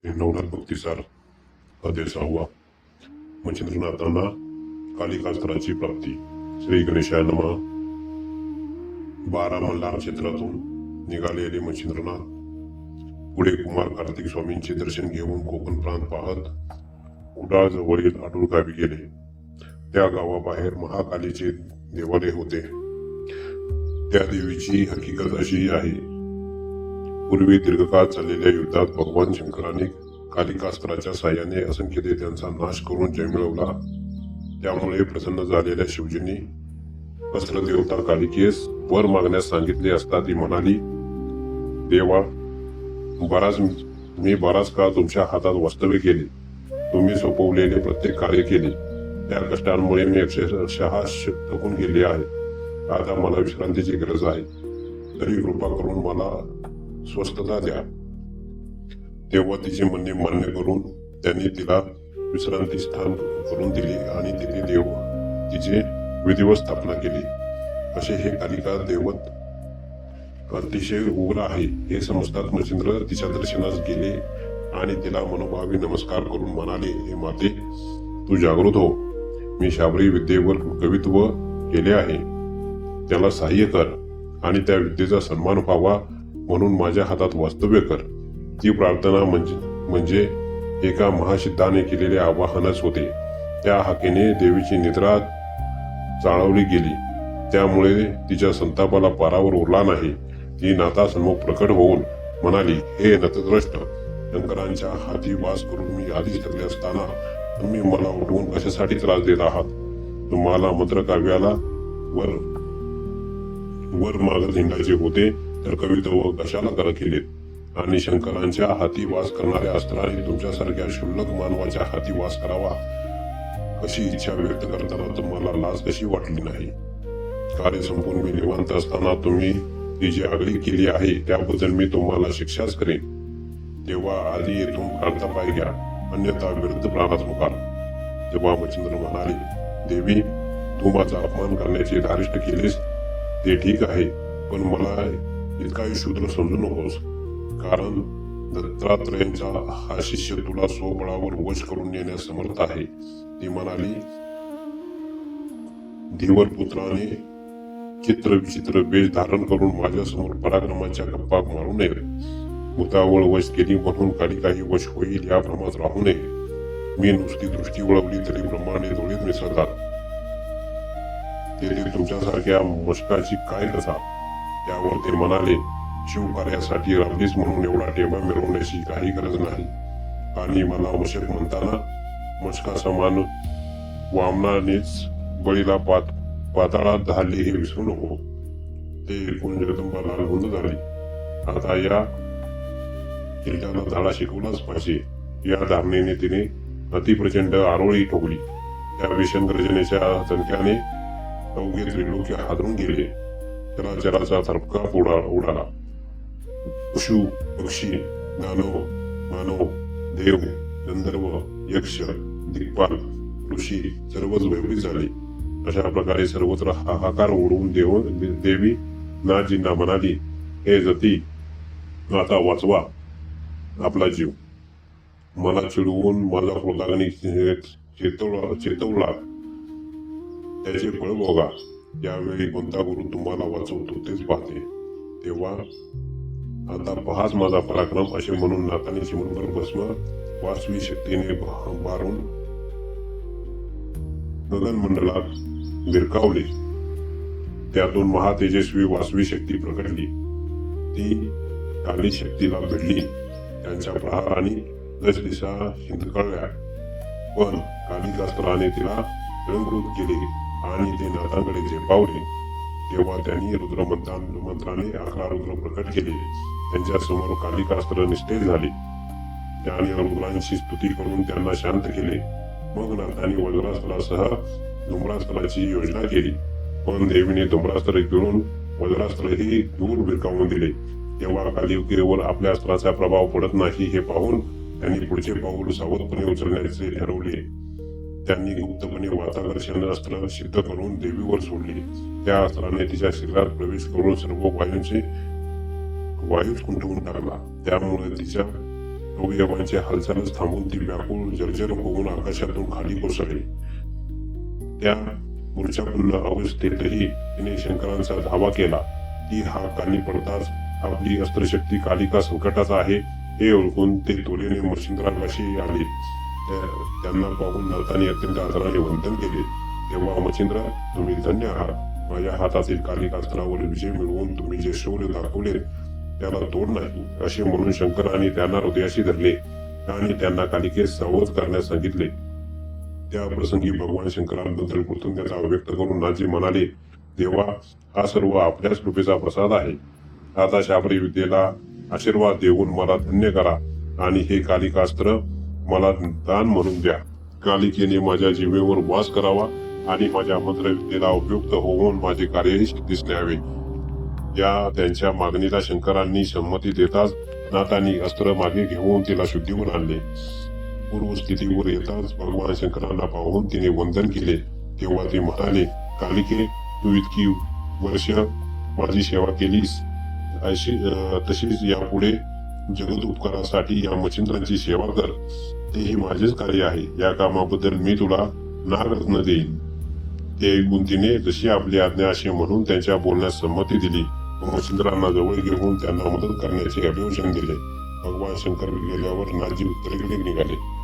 नवनाथ भक्तिसार अध्याय 6. मच्छिंद्रनाथांना कालिकास्त्राची प्राप्ती. श्री गणेशाय नमः. 12 मल्हार क्षेत्रातून निघालेले मच्छिंद्रनाथ पुढे कुमार कार्तिक स्वामींचे दर्शन घेऊन कोकण प्रांत पाहत उडाळ जवळील आटूळ गावी गेले. त्या गावाबाहेर महाकालीचे देवालय होते. त्या देवीची हकीकत अशी आहे. पूर्वी दीर्घकाळ चाललेल्या युद्धात भगवान शंकराने कालिकास्त्राच्या साह्याने असंख्य दैत्यांचा नाश करून जय मिळवला. त्यामुळे प्रसन्न झालेल्या शिवजींनी अस्त्रदेवता कालिकेस वर मागण्यास सांगितले असता ती म्हणाली, देवा, मी बराच काळ तुमच्या हातात वास्तव्य केले. तुम्ही सोपवलेले प्रत्येक कार्य केले. त्या कष्टांमुळे मी अक्षरशः थकून गेले आहे. आता मला विश्रांतीची गरज आहे. तरी कृपा करून मला स्वस्थता द्या. तेव्हा तिचे म्हणणे मान्य करून त्यांनी तिला विश्रांती स्थान करून दिले आणि तिथे तिचे विधिवत स्थापना केली. असे हे कालिका दैवत अतिशय उग्र आहे हे समजतात मच्छिंद्र तिच्या दर्शनास गेले आणि तिला मनोभावी नमस्कार करून म्हणाले, हे माते, तू जागृत हो. मी शाबरी विद्येवर कवित्व केले आहे. त्याला सहाय्य कर आणि त्या विद्येचा सन्मान व्हावा म्हणून माझ्या हातात वास्तव्य कर. ती प्रार्थना म्हणजे एका महासिद्धाने केलेले आवाहनच होते. त्या हाकेने देवीची निद्रा चाळवली गेली. त्यामुळे तिच्या संतापाला पारावर उरला नाही. ती नाथासमोर प्रकट होऊन म्हणाली, हे नतद्रष्ट, शंकरांच्या हाती वास करून मी आधीच थकले असताना तुम्ही मला उठवून कशासाठी त्रास देत आहात? तुम्हाला मंत्रकाव्याला वर मागत हिंडायचे होते तर कवित्व कशाला करा केलेत? आणि शंकरांच्या हाती वास करणाऱ्या अस्त्राने तुमच्यासारख्या क्षुल्लक मानवाच्या हाती वास करावा अशी इच्छा व्यक्त करताना तुम्हाला लाज कशी वाटली नाही? कार्य संपून मी निवांत असताना तुम्ही ती जी आगळी केली आहे त्याबद्दल मी तुम्हाला शिक्षाच करेन. तेव्हा आधी येथून प्रांतापाय घ्या, अन्यथा विरुद्ध प्राणात मुकाल. तेव्हा मच्छिंद्र म्हणाले, देवी, तू माझा अपमान करण्याचे धारिष्ट केलेस ते ठीक आहे, पण मला इतकाही शूद्र समजू नकोस. कारण दत्तात्रयांचा हा शिष्य तुला स्वबळावर वश करून नेण्यास समर्थ आहे. ती म्हणाली, धीवर पुत्राने चित्र विचित्र वेश धारण करून माझ्या समोर पराक्रमाच्या गप्पा मारू नये. भूतावळ वश केली म्हणून कालिकाही वश होईल या भ्रमात राहू नये. मी नुसती दृष्टी वळवली तरी ब्रह्माने डोळीत मिसळतात. तेथे तुमच्यासारख्या मशकाची काय कथा? त्यावर ते म्हणाले, शिवकार्यासाठी राबलीस म्हणून एवढा टेबा मिळवण्याची काही गरज नाही. आणि मला मशक म्हणताना मशका समान वामनानेच बळीला पाताळात घालले हे विसरू नको. ते ऐकून जगदंबा लालगुंद झाली. आता या किल्ल्याला धडा शिकवलाच पाहिजे या धारणेने तिने अतिप्रचंड आरोळी ठोकली. त्या भीषण गर्जनेच्या झणक्याने अवघे त्रिलोकी हादरून गेले. चराचराचा थरपकाप उडाला. पशु, पक्षी, दानव, मानव, देव, गंधर्व, यक्ष, दिग्पाल, ऋषी सर्वच भयभीत झाले. अशा प्रकारे सर्वत्र हाहाकार उडवून देवी नाथजींना म्हणाली, हे जती, आता वाचवा आपला जीव. मला चिडवून माझा क्रोधाग्नी चेतवला त्याचे फळ बघा. यावेळी कोणता गुरु तुम्हाला वाचवतो तेच पाहते. तेव्हा आता पहाच माझा पराक्रम असे म्हणून नाथाने चिमुरभर भस्म वासवी शक्तीने भारून गगनमंडलात विरकावले. त्यातून महातेजस्वी वासवी शक्ती प्रकटली. ती काली शक्तीला भिडली. त्यांच्या प्रहाराने 10 दिशा हिंदकळल्या, पण कालिकास्त्राने तिला अलंकृत केले आणि ते नाथांकडे झेपावले. तेव्हा त्यांनी रुद्रमंत्राने 11 रुद्र प्रकट केले. त्यांच्या समोर कालिकास्त्र निष्ठेय झाले. त्याने रुद्रांची स्तुती करून त्यांना शांत केले. मग नाथांनी वज्रास्त्रासह धुम्रास्त्राची योजना केली, पण देवीने धुम्रास्त्र गिळून वज्रास्त्रही दूर भिरकावून दिले. तेव्हा कालिकेवर आपल्या अस्त्राचा प्रभाव पडत नाही हे पाहून त्यांनी पुढचे पाऊल सावधपणे उचलण्याचे ठरवले. त्यांनी गुप्तपणे वाताकर्षण अस्त्र सिद्ध करून देवीवर सोडले. त्या अस्त्राने तिच्या शरीरात प्रवेश करून सर्व वायूच खुंटवून टाकला. त्यामुळे तिच्या अवयवांची हालचालच थांबून ती व्याकुळ जर्जर होऊन आकाशातून खाली कोसळली. त्या मूर्छापूर्ण अवस्थेतही तिने शंकरांचा धावा केला. ती हाक कानी पडताच आपली अस्त्रशक्ती कालिका संकटात आहे हे ओळखून ते त्वरेने मच्छिंद्रापाशी आले. त्यांना पाहून नरताने अत्यंत आदराने वंदन केले. तेव्हा मच्छिंद्र, तुम्ही धन्य आहात. माझ्या हातातील कालिकास्त्रावर विजय मिळवून तुम्ही जे शौर्य दाखवले त्याला तोड नाही, असे म्हणून शंकराने त्यांना हृदयाशी धरले आणि त्यांना कालिकेस सावध करण्यास सांगितले. त्या प्रसंगी भगवान शंकरांबद्दल कृतज्ञता व्यक्त करून नाजी म्हणाले, देवा, हा सर्व आपल्याच कृपेचा प्रसाद आहे. आता शाबरी विद्येला आशीर्वाद देऊन मला धन्य करा आणि हे कालिकास्त्र मला दान म्हणून द्या. कालिकेने माझ्या जीवेवर वास करावा आणि माझ्या मंत्रविद्येला उपयुक्त होऊन माझे कार्यही सिद्धीस न्यावे. या त्यांच्या मागणीला शंकरांनी संमती देताच नाथांनी अस्त्र मागे घेऊन तिला शुद्धीवर आणले. पूर्वस्थितीवर येताच भगवान शंकरांना पाहून तिने वंदन केले. तेव्हा ते म्हणाले, कालिके, तू इतकी वर्ष माझी सेवा केलीस, तशीच यापुढे जगत उपकारासाठी या मच्छिंद्रांची सेवा कर. तेही माझेच कार्य आहे. या कामाबद्दल मी तुला नागरत्न देईन. ते ऐकून तिने जशी आपली आज्ञा असे म्हणून त्यांच्या बोलण्यास संमती दिली व मच्छिंद्रांना जवळ घेऊन त्यांना मदत करण्याचे अभिवचन दिले. भगवान शंकर गेल्यावर नाथजी उत्तरेकडे निघाले.